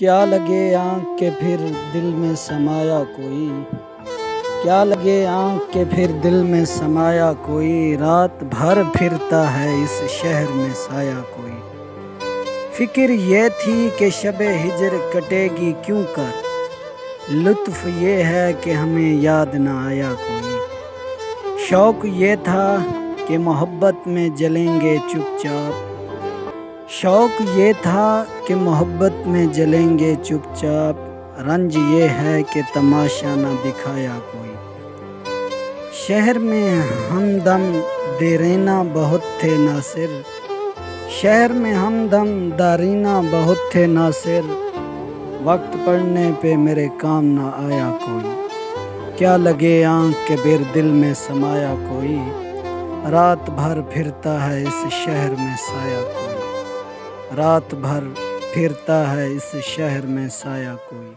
کیا لگے آنکھ کے پھر دل میں سمایا کوئی، کیا لگے آنکھ کے پھر دل میں سمایا کوئی، رات بھر پھرتا ہے اس شہر میں سایہ کوئی۔ فکر یہ تھی کہ شب ہجر کٹے گی کیوں کر، لطف یہ ہے کہ ہمیں یاد نہ آیا کوئی۔ شوق یہ تھا کہ محبت میں جلیں گے چپ چاپ، شوق یہ تھا کہ محبت میں جلیں گے چپ چاپ، رنج یہ ہے کہ تماشا نہ دکھایا کوئی۔ شہر میں ہمدم دیرینہ بہت تھے ناصر، شہر میں ہمدم دارینا بہت تھے ناصر، وقت پڑنے پہ میرے کام نہ آیا کوئی۔ کیا لگے آنکھ کے پھر دل میں سمایا کوئی، رات بھر پھرتا ہے اس شہر میں سایہ کوئی، رات بھر پھرتا ہے اس شہر میں سایہ کوئی۔